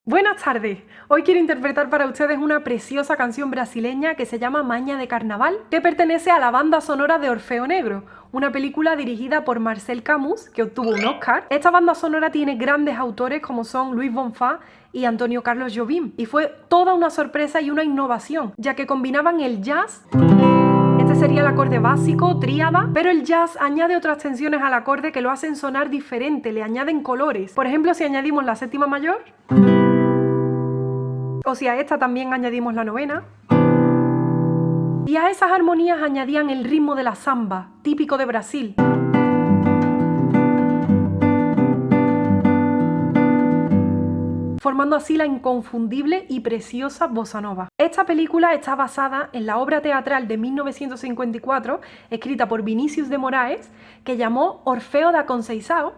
Buenas tardes, hoy quiero interpretar para ustedes una preciosa canción brasileña que se llama Maña de Carnaval, que pertenece a la banda sonora de Orfeo Negro, una película dirigida por Marcel Camus, que obtuvo un Oscar. Esta banda sonora tiene grandes autores como son Luis Bonfá y Antonio Carlos Jobim, y fue toda una sorpresa y una innovación, ya que combinaban el jazz. Este sería el acorde básico, tríada, pero el jazz añade otras tensiones al acorde que lo hacen sonar diferente, le añaden colores. Por ejemplo, si añadimos la séptima mayor, o si a esta también añadimos la novena. Y a esas armonías añadían el ritmo de la samba, típico de Brasil. Formando así la inconfundible y preciosa bossa nova. Esta película está basada en la obra teatral de 1954, escrita por Vinícius de Moraes, que llamó Orfeo da Conceição,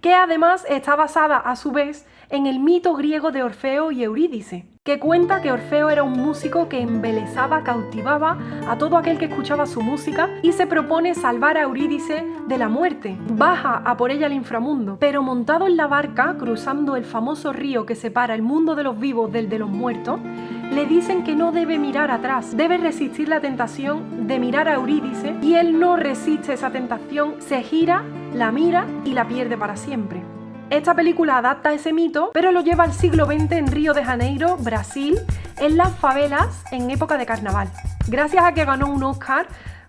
que además está basada a su vez en el mito griego de Orfeo y Eurídice, que cuenta que Orfeo era un músico que embelesaba, cautivaba a todo aquel que escuchaba su música y se propone salvar a Eurídice de la muerte. Baja a por ella al inframundo, pero montado en la barca, cruzando el famoso río que separa el mundo de los vivos del de los muertos, le dicen que no debe mirar atrás, debe resistir la tentación de mirar a Eurídice, y él no resiste esa tentación, se gira, la mira y la pierde para siempre. Esta película adapta ese mito, pero lo lleva al siglo XX en Río de Janeiro, Brasil, en las favelas en época de carnaval. Gracias a que ganó un Oscar,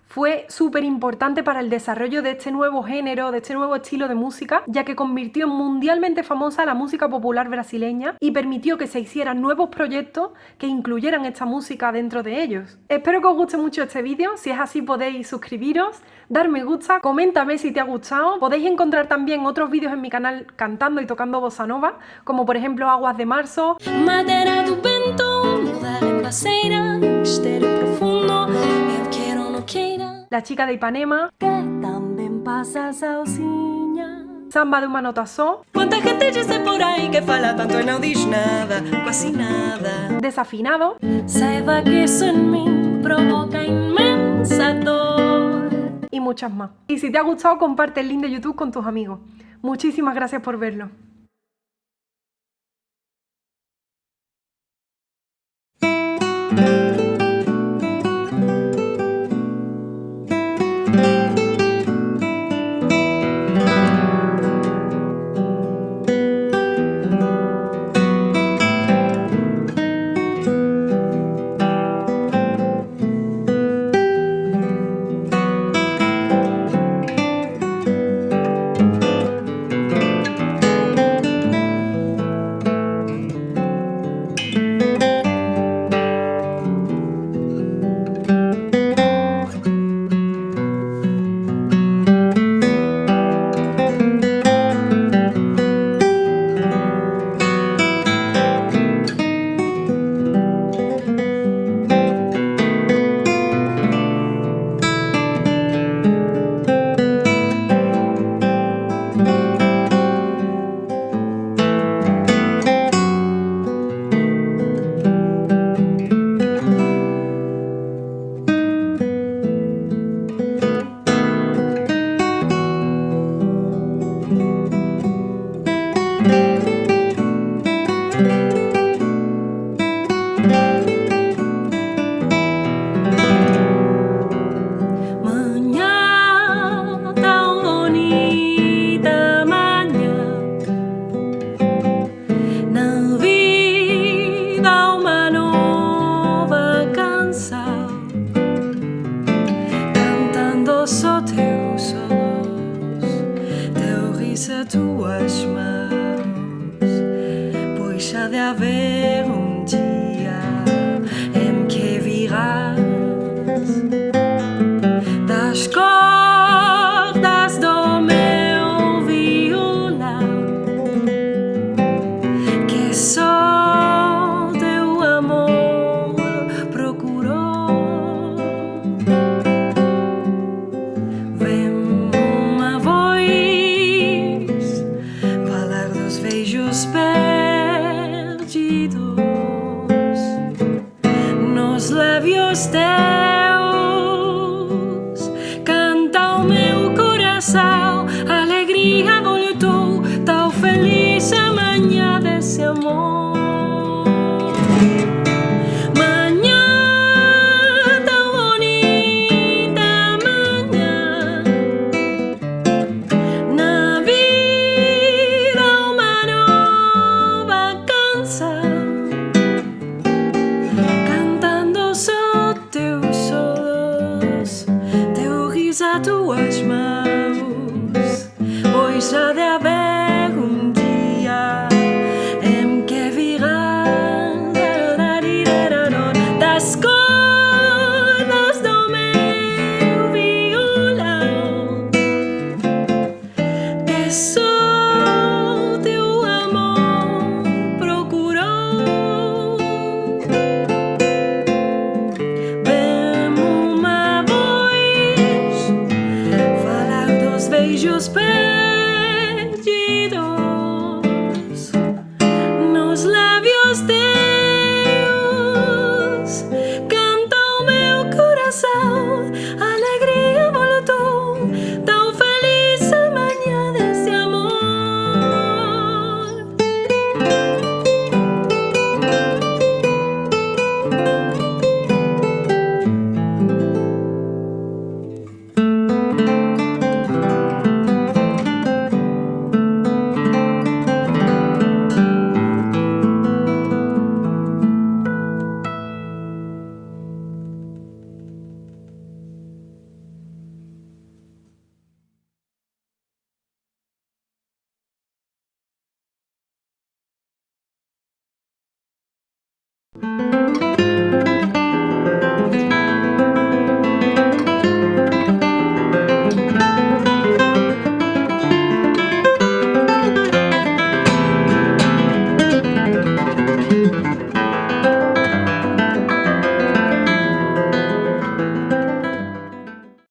fue súper importante para el desarrollo de este nuevo género, de este nuevo estilo de música, ya que convirtió mundialmente famosa la música popular brasileña y permitió que se hicieran nuevos proyectos que incluyeran esta música dentro de ellos. Espero que os guste mucho este vídeo. Si es así, podéis suscribiros, dar me gusta, coméntame si te ha gustado. Podéis encontrar también otros vídeos en mi canal cantando y tocando bossa nova, como por ejemplo Aguas de Marzo, Madeira do Bento, mudar en baseira, mistério profundo, eu quero ou não queira. La chica de Ipanema, Que também passa sozinha. Samba de uma nota só, Quanta gente diz por aí que fala tanto e não diz nada, quase nada. Desafinado, Saiba que isso em mim provoca inmensa dor. y muchas más. Y si te ha gustado, comparte el link de YouTube con tus amigos. Muchísimas gracias por verlo. Alegria voltou, tão feliz a manhã desse amor. Thank